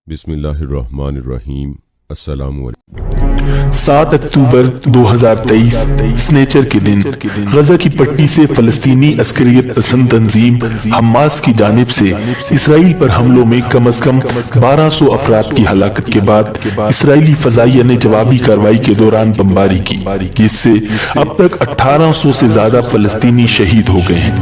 بسم اللہ الرحمن الرحیم۔ السلام علیکم۔ 7 اکتوبر 2023 سنیچر کے دن غزہ کی پٹی سے فلسطینی عسکریت پسند تنظیم حماس کی جانب سے اسرائیل پر حملوں میں کم از کم 1200 افراد کی ہلاکت کے بعد اسرائیلی فضائیہ نے جوابی کارروائی کے دوران بمباری کی، جس سے اب تک 1800 سے زیادہ فلسطینی شہید ہو گئے ہیں۔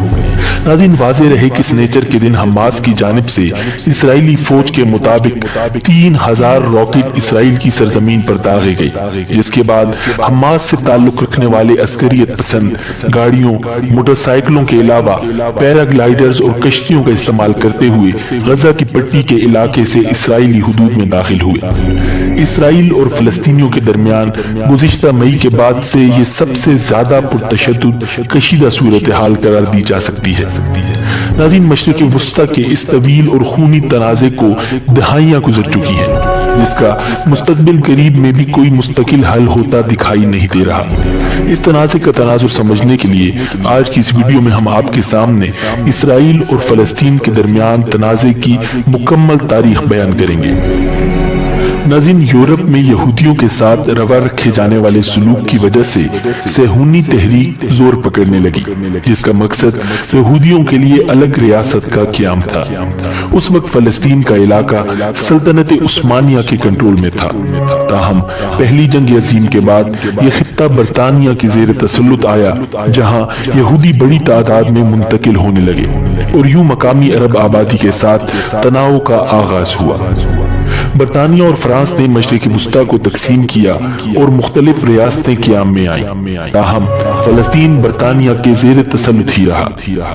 ناظرین، واضح رہے کہ سنیچر کے دن حماس کی جانب سے اسرائیلی فوج کے مطابق 3000 راکٹ اسرائیل کی سرزمین پر داغے گئے، جس کے بعد حماس سے تعلق رکھنے والے عسکریت پسند گاڑیوں، موٹر سائیکلوں کے علاوہ پیراگلائیڈرز اور کشتیوں کا استعمال کرتے ہوئے غزہ کی پٹی کے علاقے سے اسرائیلی حدود میں داخل ہوئے۔ اسرائیل اور فلسطینیوں کے درمیان گزشتہ مئی کے بعد سے یہ سب سے زیادہ پرتشدد کشیدہ صورتحال قرار دی جا سکتی ہے۔ ناظرین، مشرق وسطیٰ کے اس طویل اور خونی تنازع کو دہائیاں گزر چکی ہیں، جس کا مستقبل قریب میں بھی کوئی مستقل حل ہوتا دکھائی نہیں دے رہا۔ اس تنازع کا تناظر سمجھنے کے لیے آج کی اس ویڈیو میں ہم آپ کے سامنے اسرائیل اور فلسطین کے درمیان تنازع کی مکمل تاریخ بیان کریں گے۔ ناظرین، یورپ میں یہودیوں کے ساتھ روا رکھے جانے والے سلوک کی وجہ سے صہیونی تحریک زور پکڑنے لگی، جس کا مقصد یہودیوں کے لیے الگ ریاست کا قیام تھا۔ اس وقت فلسطین کا علاقہ سلطنت عثمانیہ کے کنٹرول میں تھا، تاہم پہلی جنگ عظیم کے بعد یہ خطہ برطانیہ کی زیر تسلط آیا، جہاں یہودی بڑی تعداد میں منتقل ہونے لگے، اور یوں مقامی عرب آبادی کے ساتھ تناؤ کا آغاز ہوا۔ برطانیہ اور فرانس نے مشرق وسطیٰ کو تقسیم کیا اور مختلف ریاستیں قیام میں آئیں، تاہم فلسطین برطانیہ کے زیر تسلط ہی رہا،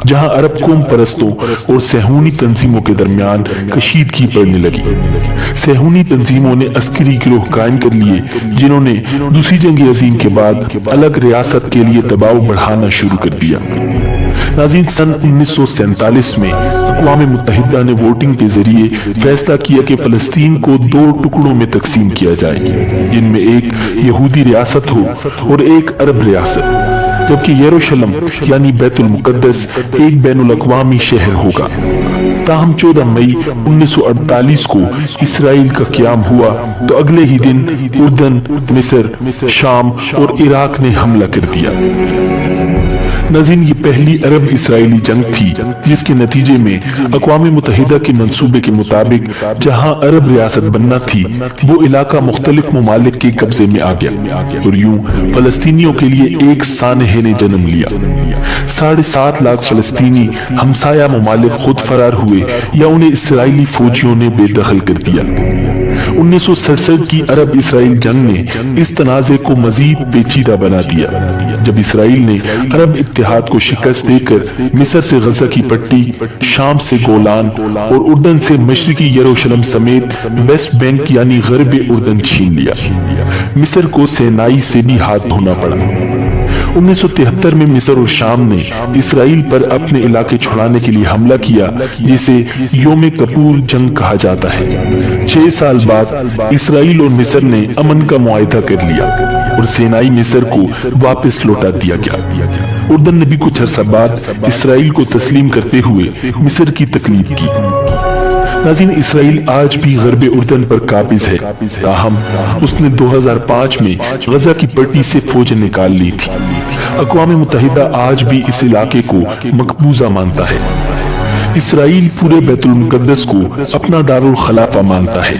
جہاں عرب قوم پرستوں اور صہیونی تنظیموں کے درمیان کشیدگی بڑھنے لگی۔ صہیونی تنظیموں نے عسکری گروہ قائم کر لیے، جنہوں نے دوسری جنگ عظیم کے بعد الگ ریاست کے لیے دباؤ بڑھانا شروع کر دیا۔ ناظرین، سن 1947 میں اقوام متحدہ نے ووٹنگ کے ذریعے فیصلہ کیا کہ فلسطین کو 2 ٹکڑوں میں تقسیم کیا جائے، جن میں ایک یہودی ریاست ہو اور ایک عرب ریاست، جبکہ یروشلم یعنی بیت المقدس ایک بین الاقوامی شہر ہوگا۔ تاہم 14 مئی 1948 کو اسرائیل کا قیام ہوا تو اگلے ہی دن اردن، مصر، شام اور عراق نے حملہ کر دیا۔ ناظرین، یہ پہلی عرب اسرائیلی جنگ تھی جس کے نتیجے میں اقوام متحدہ کے منصوبے کے مطابق جہاں عرب ریاست بننا تھی، وہ علاقہ مختلف ممالک کے قبضے میں آ گیا، اور یوں فلسطینیوں کے لیے ایک سانحے نے جنم لیا۔ 7.5 لاکھ فلسطینی ہمسایہ ممالک خود فرار ہوئے یا انہیں اسرائیلی فوجیوں نے بے دخل کر دیا۔ 1967 کی عرب اسرائیل جنگ نے اس تنازع کو مزید پیچیدہ بنا دیا، جب اسرائیل نے عرب اتحاد کو شکست دے کر مصر سے غزہ کی پٹی، شام سے گولان اور اردن سے مشرقی یروشلم سمیت ویسٹ بینک یعنی غرب اردن چھین لیا۔ مصر کو سینائی سے بھی ہاتھ دھونا پڑا۔ 1973 میں مصر اور شام نے اسرائیل پر اپنے علاقے چھڑانے کے لیے حملہ کیا، جسے یوم کپور جنگ کہا جاتا ہے۔ 6 سال بعد اسرائیل اور مصر نے امن کا معاہدہ کر لیا اور سینائی مصر کو واپس لوٹا دیا گیا۔ اردن نے بھی کچھ عرصہ بعد اسرائیل کو تسلیم کرتے ہوئے مصر کی تکلیف کی۔ ناظرین، اسرائیل آج بھی غرب اردن پر قابض ہے، تاہم اس نے 2005 میں غزہ کی پٹی سے فوجیں نکال لی تھی۔ اقوام متحدہ آج بھی اس علاقے کو مقبوضہ مانتا ہے۔ اسرائیل پورے بیت المقدس کو اپنا دارالخلافہ مانتا ہے،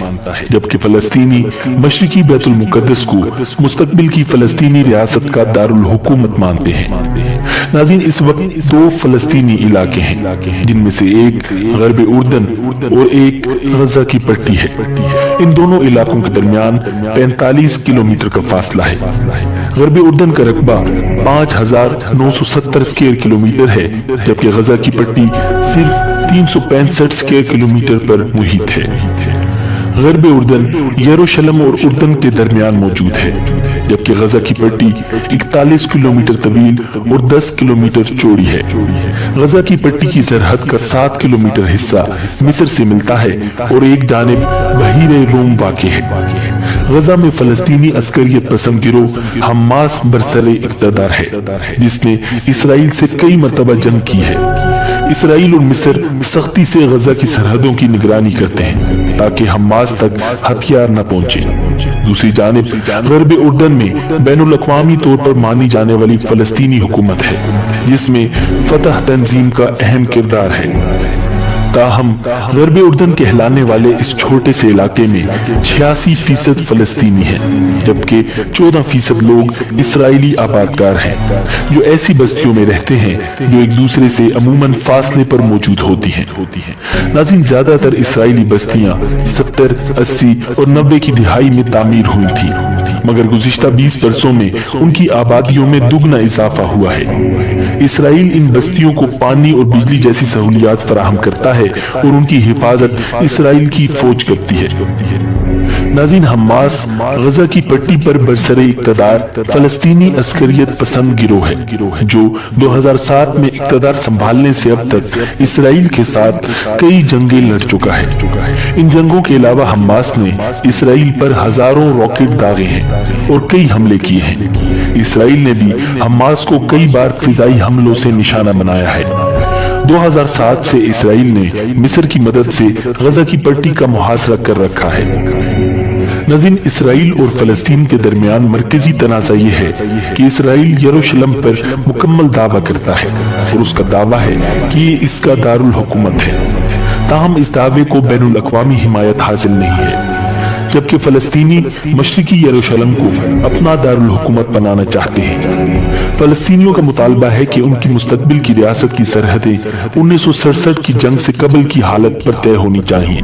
جبکہ فلسطینی مشرقی بیت المقدس کو مستقبل کی فلسطینی ریاست کا دارالحکومت مانتے ہیں۔ ناظرین، اس وقت 2 فلسطینی علاقے ہیں، جن میں سے ایک غرب اردن اور ایک غزہ کی پٹی ہے۔ ان دونوں علاقوں کے درمیان 45 کلومیٹر کا فاصلہ ہے۔ غرب اردن کا رقبہ 5970 اسکوائر کلومیٹر ہے، جبکہ غزہ کی پٹی صرف 365 اسکوائر کلومیٹر پر محیط ہے۔ غرب اردن یروشلم اور اردن کے درمیان موجود ہے، جبکہ غزہ کی پٹی 41 کلومیٹر طویل اور 10 کلومیٹر چوڑی ہے۔ غزہ کی پٹی کی سرحد کا 7 کلومیٹر حصہ مصر سے ملتا ہے اور ایک جانب بحیرہ روم واقع ہے۔ غزہ میں فلسطینی عسکریت پسند گروہ حماس برسر اقتدار ہے، جس نے اسرائیل سے کئی مرتبہ جنگ کی ہے۔ اسرائیل اور مصر سختی سے غزہ کی سرحدوں کی نگرانی کرتے ہیں تاکہ حماس تک ہتھیار نہ پہنچے۔ دوسری جانب غرب اردن میں بین الاقوامی طور پر مانی جانے والی فلسطینی حکومت ہے جس میں فتح تنظیم کا اہم کردار ہے۔ تاہم غرب اردن کہلانے والے اس چھوٹے سے علاقے میں 86% فلسطینی ہیں، جبکہ 14% لوگ اسرائیلی آبادکار ہیں جو ایسی بستیوں میں رہتے ہیں جو ایک دوسرے سے عموماً فاصلے پر موجود ہوتی ہیں۔ ناظرین، زیادہ تر اسرائیلی بستیاں 70، 80 اور 90 کی دہائی میں تعمیر ہوئی تھی، مگر گزشتہ 20 برسوں میں ان کی آبادیوں میں دگنا اضافہ ہوا ہے۔ اسرائیل ان بستیوں کو پانی اور بجلی جیسی سہولیات فراہم کرتا ہے اور ان کی حفاظت اسرائیل کی فوج کرتی ہے۔ ناظرین، حماس غزہ کی پٹی پر برسر اقتدار فلسطینی عسکریت پسند گروہ ہے جو 2007 میں اقتدار سنبھالنے سے اب تک اسرائیل کے ساتھ کئی جنگیں لڑ چکا ہے۔ ان جنگوں کے علاوہ حماس نے اسرائیل پر ہزاروں راکٹ داغے ہیں اور کئی حملے کیے ہیں۔ اسرائیل نے بھی حماس کو کئی بار فضائی حملوں سے نشانہ بنایا ہے۔ 2007 سے اسرائیل نے مصر کی مدد سے غزہ کی پٹی کا محاصرہ کر رکھا ہے۔ ناظرین، اسرائیل اور فلسطین کے درمیان مرکزی تنازع یہ ہے کہ اسرائیل یروشلم پر مکمل دعویٰ کرتا ہے اور اس کا دعویٰ ہے کہ یہ اس کا دارالحکومت ہے، تاہم اس دعوے کو بین الاقوامی حمایت حاصل نہیں ہے، جبکہ فلسطینی مشرقی یروشلم کو اپنا دارالحکومت بنانا چاہتے ہیں۔ فلسطینیوں کا مطالبہ ہے کہ ان کی مستقبل کی ریاست کی سرحدیں 1967 کی جنگ سے قبل کی حالت پر طے ہونی چاہیے،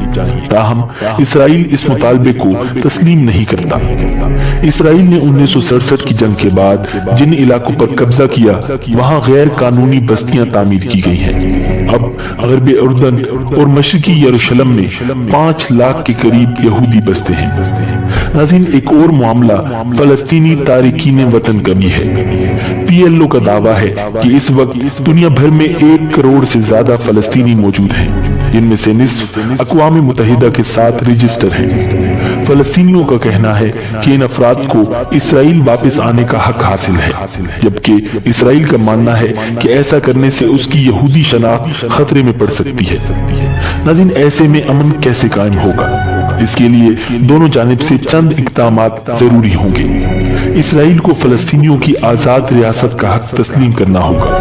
تاہم اسرائیل اس مطالبے کو تسلیم نہیں کرتا۔ اسرائیل نے 1967 کی جنگ کے بعد جن علاقوں پر قبضہ کیا وہاں غیر قانونی بستیاں تعمیر کی گئی ہیں۔ اب غرب اردن اور مشرقی یروشلم میں 5 لاکھ کے قریب یہودی بستے ہیں۔ ناظرین، ایک اور معاملہ فلسطینی تارکین وطن کا بھی ہے۔ پی ایل او کا دعویٰ ہے کہ اس وقت دنیا بھر میں 1 کروڑ سے زیادہ فلسطینی موجود ہیں، جن میں سے نصف اقوام متحدہ کے ساتھ رجسٹر ہیں۔ فلسطینیوں کا کہنا ہے کہ ان افراد کو اسرائیل واپس آنے کا حق حاصل ہے، جبکہ اسرائیل کا ماننا ہے کہ ایسا کرنے سے اس کی یہودی شناخت خطرے میں پڑ سکتی ہے۔ ناظرین، ایسے میں امن کیسے قائم ہوگا؟ اس کے لیے دونوں جانب سے چند اقدامات ضروری ہوں گے۔ اسرائیل کو فلسطینیوں کی آزاد ریاست کا حق تسلیم کرنا ہوگا،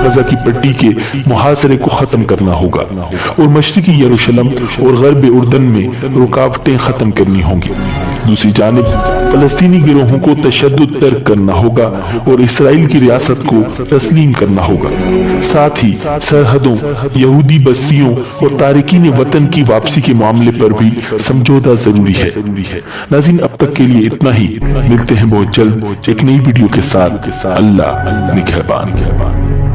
غزہ کی پٹی کے محاصرے کو ختم کرنا ہوگا اور مشرقی یروشلم اور غرب اردن میں رکاوٹیں ختم کرنی ہوں گی۔ دوسری جانب فلسطینی گروہوں کو تشدد ترک کرنا ہوگا اور اسرائیل کی ریاست کو تسلیم کرنا ہوگا۔ ساتھ ہی سرحدوں، یہودی بستیوں اور تارکین وطن کی واپسی کے معاملے پر بھی سمجھوتہ ضروری ہے۔ ناظرین، اب تک کے لیے اتنا ہی، ملتے ہیں بہت جلد ایک نئی ویڈیو کے ساتھ۔ اللہ نگہبان۔